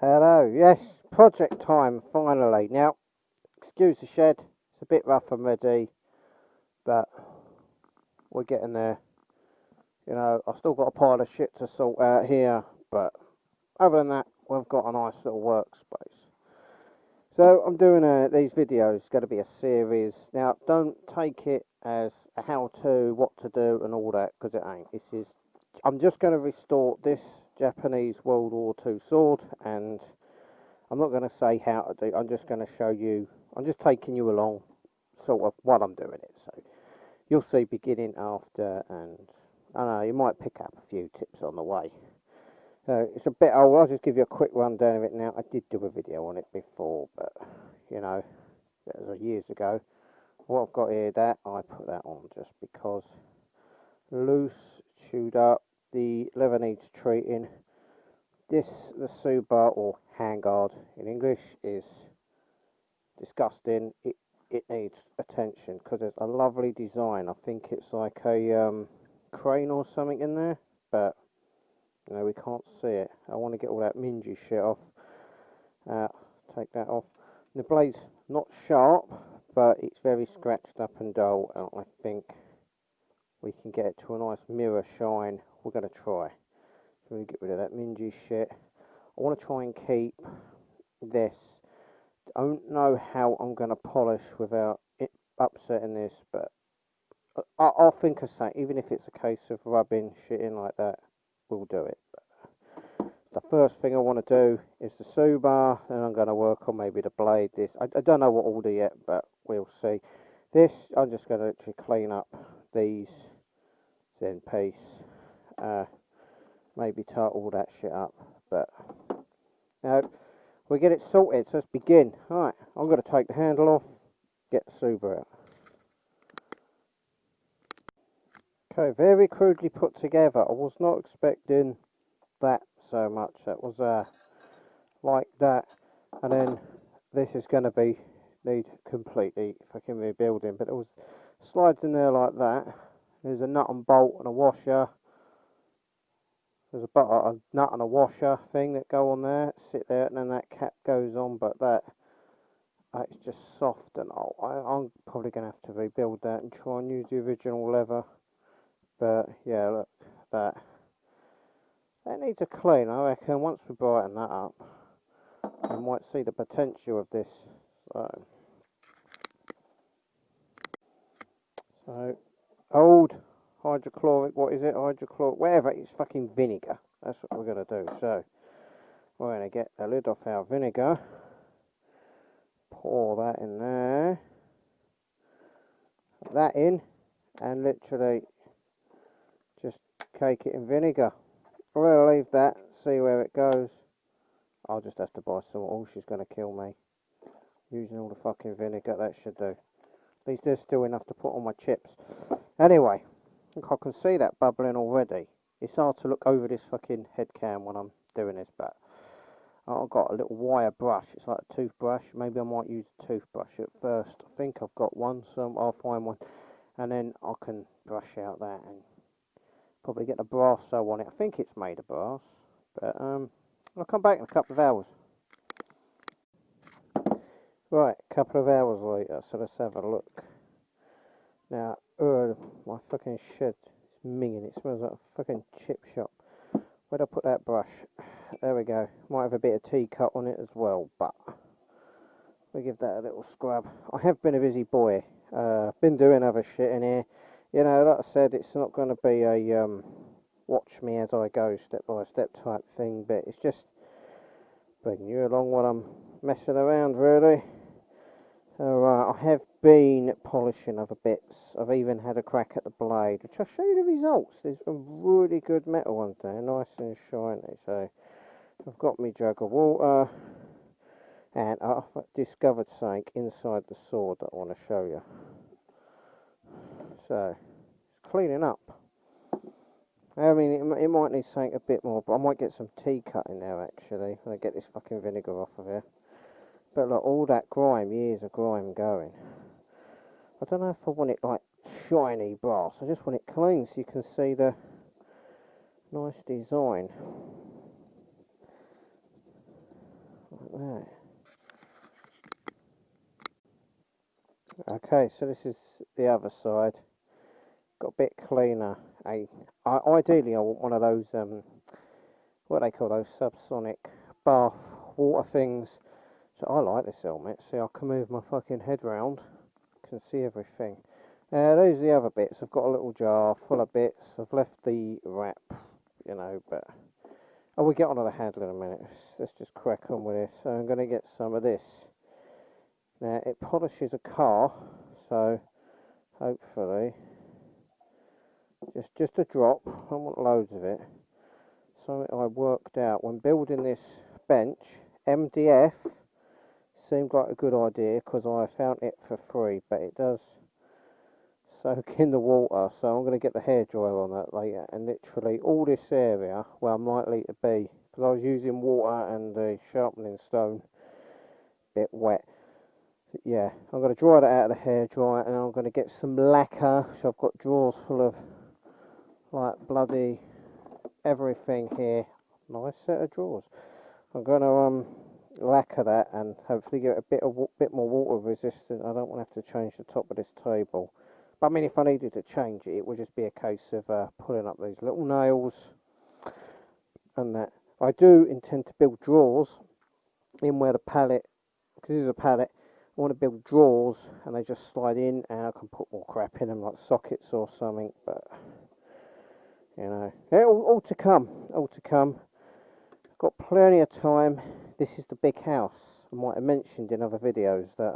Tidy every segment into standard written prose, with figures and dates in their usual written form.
Hello, yes, project time finally. Now, excuse the shed, it's a bit rough and ready, but we're getting there. You know, I've still got a pile of shit to sort out here, but other than that, we've got a nice little workspace. So I'm doing these videos, it's going to be a series. Now, don't take it as a how-to, what to do and all that, because it ain't. I'm just going to restore this Japanese World War II sword, and I'm not going to say how to do. I'm just going to show you. I'm just taking you along, sort of, while I'm doing it. So you'll see beginning, after, and I don't know. You might pick up a few tips on the way. So it's a bit old. I'll just give you a quick rundown of it now. I did do a video on it before, but you know, that was years ago. What I've got here, that I put that on just because loose, chewed up. The leather needs treating. The Subar, or handguard in English, is disgusting. It needs attention because it's a lovely design. I think it's like a crane or something in there, but you know, we can't see it. I want to get all that mingy shit off. Take that off. And the blade's not sharp, but it's very scratched up and dull, and I think we can get it to a nice mirror shine. We're going to try. So we get rid of that mingy shit. I want to try and keep this. I don't know how I'm going to polish without it upsetting this, but I'll think of something. Even if it's a case of rubbing shit in like that, we'll do it. But the first thing I want to do is the Subar, and I'm going to work on maybe the blade. I don't know what order yet, but we'll see. This, I'm just going to actually clean up these in piece. Maybe tie all that shit up, but no. We get it sorted, so let's begin. Alright, I'm going to take the handle off, get the Subar out. Okay, very crudely put together. I was not expecting that so much. That was like that, and then this is going to need completely fucking rebuilding. But there was slides in there like that. There's a nut and bolt and a washer. There's a nut and a washer thing that go on there, sit there, and then that cap goes on. But it's just soft, and I'm probably going to have to rebuild that and try and use the original leather. But yeah, look, that needs a clean. I reckon once we brighten that up, we might see the potential of this. So old hydrochloric, what is it? Hydrochloric, whatever, it's fucking vinegar. That's what we're going to do. So we're going to get the lid off our vinegar, pour that in there, put that in, and literally just cake it in vinegar. We'll leave that, see where it goes. I'll just have to buy some. Oh, she's going to kill me. Using all the fucking vinegar, that should do. At least there's still enough to put on my chips. Anyway, I can see that bubbling already. It's hard to look over this fucking head cam when I'm doing this, but I've got a little wire brush. It's like a toothbrush. Maybe I might use a toothbrush at first. I think I've got one, so I'll find one. And then I can brush out that and probably get the brass so on it. I think it's made of brass, but I'll come back in a couple of hours. Right, a couple of hours later, so let's have a look. Now, my fucking shit is minging. It smells like a fucking chip shop. Where'd I put that brush? There we go. Might have a bit of tea cut on it as well, but we'll give that a little scrub. I have been a busy boy. Been doing other shit in here. You know, like I said, it's not going to be a watch me as I go step by step type thing, but it's just bringing you along while I'm messing around, really. So I have been polishing other bits. I've even had a crack at the blade, which I'll show you the results. There's some really good metal ones there, nice and shiny. So I've got my jug of water, and I've discovered something inside the sword that I want to show you. So it's cleaning up. I mean, it might need something a bit more, but I might get some tea cut in there actually when I get this fucking vinegar off of here. But look, all that grime, years of grime going. I don't know if I want it like shiny brass. I just want it clean so you can see the nice design. Like that. Okay, so this is the other side. Got a bit cleaner. Ideally, I want one of those, what they call those subsonic bath water things. So I like this helmet. See, I can move my fucking head round. Can see everything. Those are the other bits. I've got a little jar full of bits. I've left the wrap, you know, but we'll get onto the handle in a minute. Let's just crack on with this. So I'm going to get some of this. Now it polishes a car, so hopefully just a drop. I don't want loads of it. Something I worked out when building this bench. MDF seemed like a good idea because I found it for free, but it does soak in the water, so I'm going to get the hairdryer on that later. And literally all this area where I'm likely to be, because I was using water and the sharpening stone, a bit wet. Yeah, I'm going to dry that out of the hairdryer, and I'm going to get some lacquer. So I've got drawers full of like bloody everything here. Nice set of drawers. I'm going to lacquer that and hopefully get a bit more water resistant. I don't want to have to change the top of this table. But I mean, if I needed to change it, it would just be a case of pulling up these little nails and that. I do intend to build drawers in where the pallet, because this is a pallet, I want to build drawers and they just slide in and I can put more crap in them like sockets or something, but you know, all to come, all to come. I've got plenty of time. This is the big house. I might have mentioned in other videos that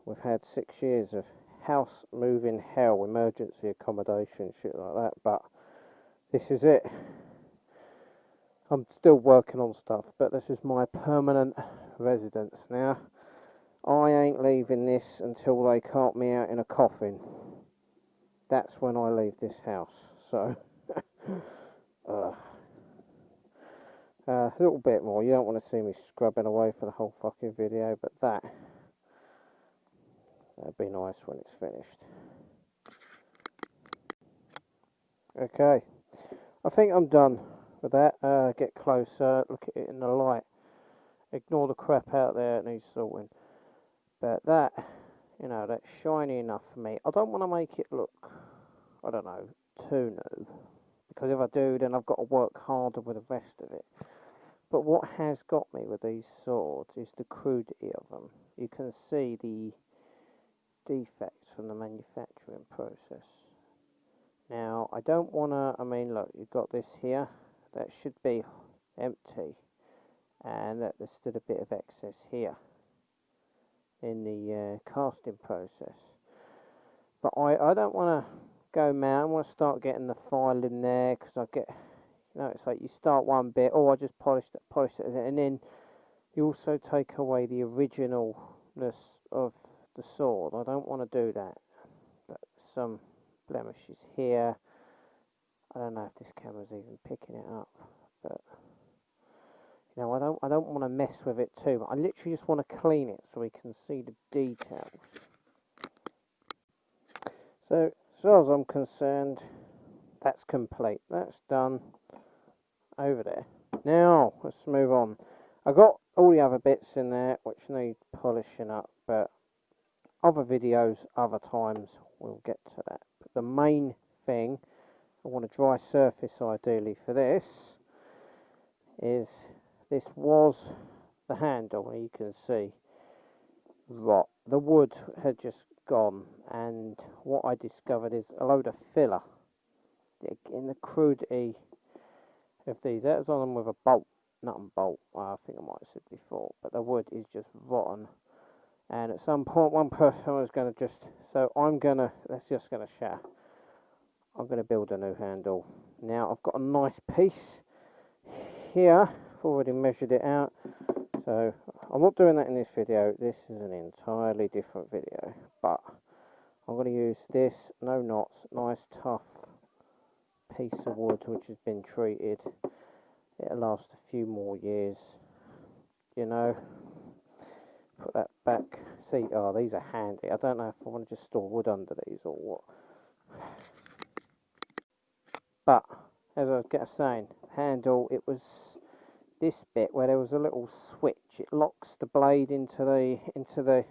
we've had 6 years of house moving hell, emergency accommodation, shit like that, but this is it. I'm still working on stuff, but this is my permanent residence now. I ain't leaving this until they cart me out in a coffin. That's when I leave this house. So, a little bit more. You don't want to see me scrubbing away for the whole fucking video, but that'd be nice when it's finished. Okay, I think I'm done with that. Get closer, look at it in the light. Ignore the crap out there, it needs sorting. But that, you know, that's shiny enough for me. I don't want to make it look, I don't know, too new. Because if I do, then I've got to work harder with the rest of it. But what has got me with these swords is the crudity of them. You can see the defects from the manufacturing process. Now, I don't want to, I mean, look, you've got this here. That should be empty. And that there's still a bit of excess here in the casting process. But I don't want to go mad. I want to start getting the file in there because I get, you know, it's like you start one bit, oh, I just polished it, and then you also take away the originalness of the sword. I don't want to do that. But some blemishes here. I don't know if this camera's even picking it up, but you know, I don't want to mess with it too much. I literally just want to clean it so we can see the details. So, as far as I'm concerned, that's complete. That's done over there. Now, let's move on. I got all the other bits in there which need polishing up, but other videos, other times, we'll get to that. But the main thing, I want a dry surface ideally for this, is this was the handle, and you can see rot. The wood had just gone, and what I discovered is a load of filler in the crudity of these. That was on them with a bolt, nut and bolt. I think I might have said before, but the wood is just rotten. And at some point, one person was going to just, so that's just going to shatter. I'm going to build a new handle. Now I've got a nice piece here. I've already measured it out. So I'm not doing that in this video. This is an entirely different video. But I'm going to use this, no knots, nice tough piece of wood which has been treated. It'll last a few more years. You know. Put that back. See, oh, these are handy. I don't know if I want to just store wood under these or what. But, as I was saying, handle, it was this bit where there was a little switch, it locks the blade into the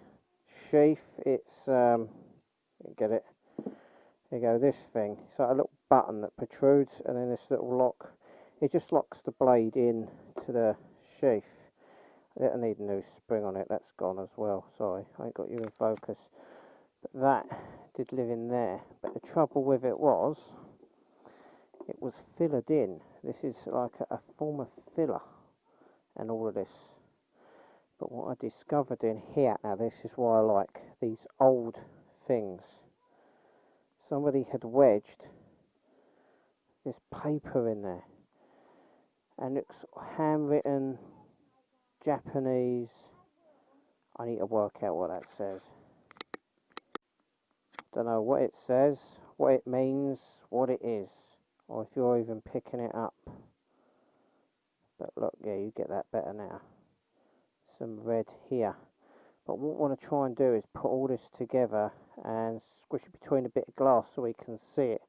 sheath. It's get it. There you go. This thing. It's like a little button that protrudes, and then this little lock. It just locks the blade in to the sheath. I need a new spring on it. That's gone as well. Sorry, I ain't got you in focus. But that did live in there. But the trouble with it was fillered in. This is like a form of filler and all of this. But what I discovered in here, now this is why I like these old things. Somebody had wedged this paper in there, and it's handwritten Japanese. I need to work out what that says. Don't know what it says, what it means, what it is, or if you're even picking it up. But look, yeah, you get that better now. Some red here. But what I want to try and do is put all this together and squish it between a bit of glass so we can see it.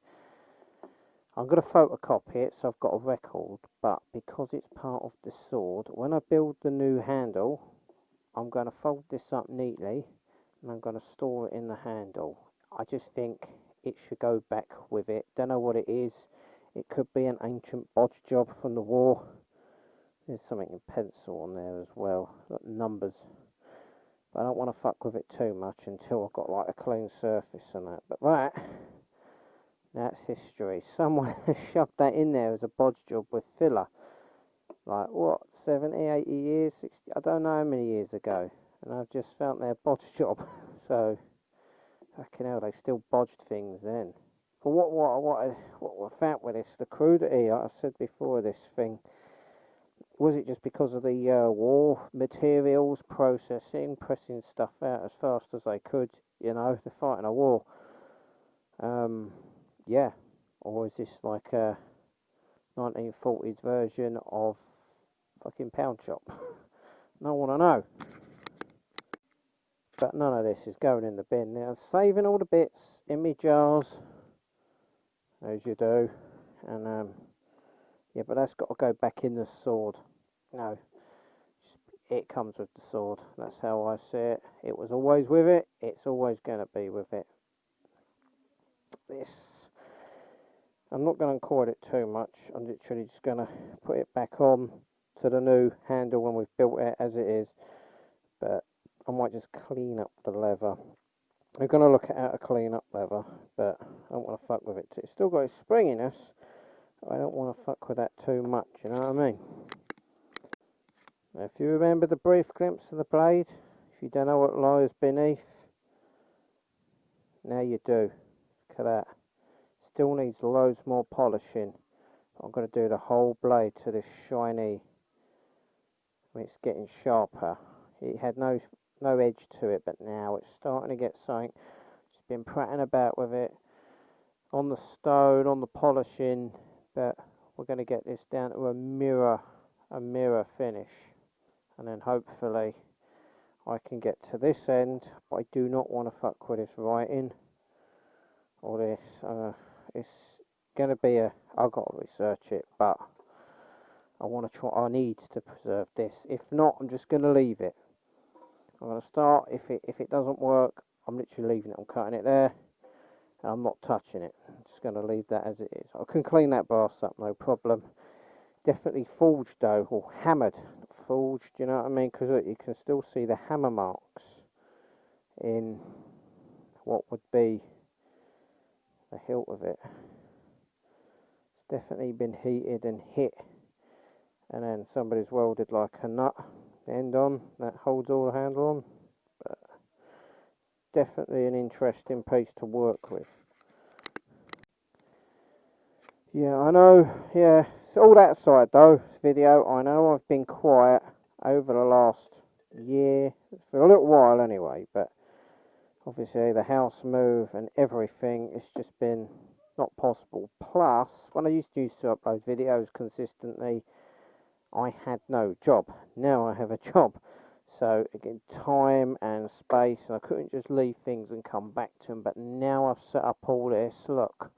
I'm going to photocopy it so I've got a record, but because it's part of the sword, when I build the new handle, I'm going to fold this up neatly and I'm going to store it in the handle. I just think it should go back with it. Don't know what it is. It could be an ancient bodge job from the war. There's something in pencil on there as well, like numbers. But I don't want to fuck with it too much until I've got like a clean surface and that. But that's history. Someone has shoved that in there as a bodge job with filler. Like what, 70, 80 years, 60, I don't know how many years ago. And I've just found their bodge job. So, fucking hell, they still bodged things then. But what I found with this, the crudity, like I said before, this thing, was it just because of the war materials, processing, pressing stuff out as fast as they could, you know, they're fighting a war. Yeah. Or is this like a 1940s version of fucking Pound Shop? No one to know. But none of this is going in the bin. Now, saving all the bits in my jars, as you do. And, yeah, but that's got to go back in the sword. No, it comes with the sword. That's how I see it. It was always with it. It's always going to be with it. This, I'm not going to coil it too much. I'm literally just going to put it back on to the new handle when we've built it as it is. But I might just clean up the leather. We're going to look at how to clean up leather, but I don't want to fuck with it. It's still got its springiness. I don't want to fuck with that too much, you know what I mean? Now, if you remember the brief glimpse of the blade, if you don't know what lies beneath, now you do. Look at that. Still needs loads more polishing. I'm going to do the whole blade to this shiny. It's getting sharper. It had no edge to it, but now it's starting to get something. Just been prattling about with it on the stone, on the polishing, but we're going to get this down to a mirror finish, and then hopefully I can get to this end. But I do not want to fuck with this writing or this. It's going to be I've got to research it, but I want to try. I need to preserve this. If not, I'm just going to leave it. I'm going to start. If it doesn't work, I'm literally leaving it. I'm cutting it there, and I'm not touching it. I'm just going to leave that as it is. I can clean that brass up, no problem. Definitely forged though, or hammered. Forged, you know what I mean? Because you can still see the hammer marks in what would be the hilt of it. It's definitely been heated and hit, and then somebody's welded like a nut end on that holds all the handle on. But definitely an interesting piece to work with. Yeah, I know. Yeah, so all that side though, video. I know I've been quiet over the last year for a little while anyway, but obviously the house move and everything, it's just been not possible. Plus, when I used to upload videos consistently, I had no job. Now I have a job, so again, time and space, and I couldn't just leave things and come back to them. But now I've set up all this. Look,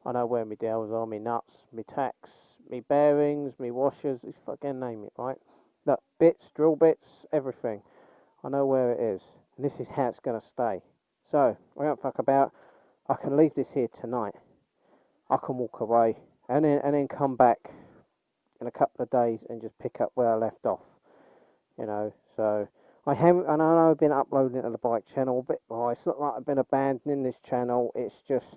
I know where my deals are, my nuts, my tacks, me bearings, me washers, if I can name it, right? Look, bits, drill bits, everything. I know where it is. And this is how it's going to stay. So, I don't fuck about. I can leave this here tonight. I can walk away and then come back in a couple of days and just pick up where I left off. You know, so I haven't, and I know I've been uploading to the bike channel a bit more. It's not like I've been abandoning this channel. It's just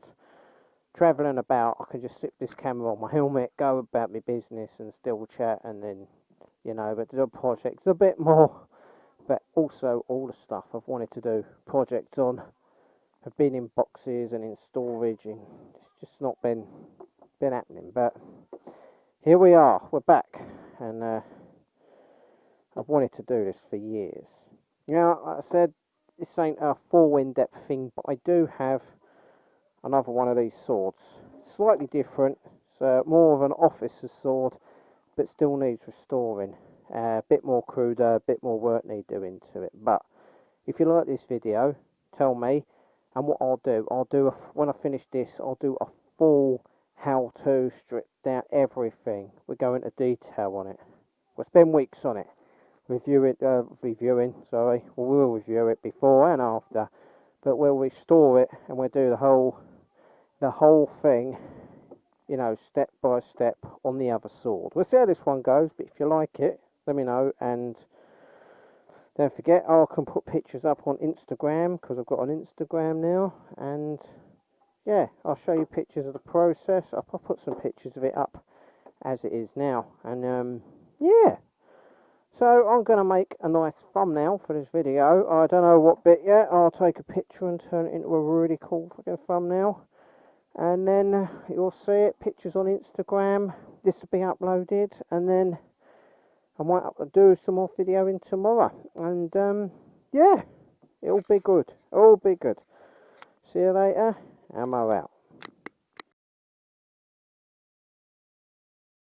travelling about. I can just slip this camera on my helmet, go about my business, and still chat, and then but to do projects a bit more. But also all the stuff I've wanted to do projects on have been in boxes and in storage, and it's just not been happening. But here we are. We're back, and I've wanted to do this for years. Like I said, this ain't a full in-depth thing, but I do have another one of these swords. Slightly different. It's more of an officer's sword, but still needs restoring. A bit more cruder, a bit more work need doing to it. But if you like this video, tell me, and what I'll do, when I finish this, I'll do a full how-to, strip down everything. We'll go into detail on it. We'll spend weeks on it. We'll review it before and after, but we'll restore it and we'll do the whole thing, step by step on the other sword. We'll see how this one goes, but if you like it, let me know, and don't forget, I can put pictures up on Instagram, because I've got an Instagram now, and yeah, I'll show you pictures of the process. I'll put some pictures of it up as it is now, and yeah. So I'm going to make a nice thumbnail for this video. I don't know what bit yet. I'll take a picture and turn it into a really cool fucking thumbnail. And then you'll see it, pictures on Instagram. This will be uploaded. And then I might do some more videoing tomorrow. And yeah, it'll be good. It'll be good. See you later. I'm out.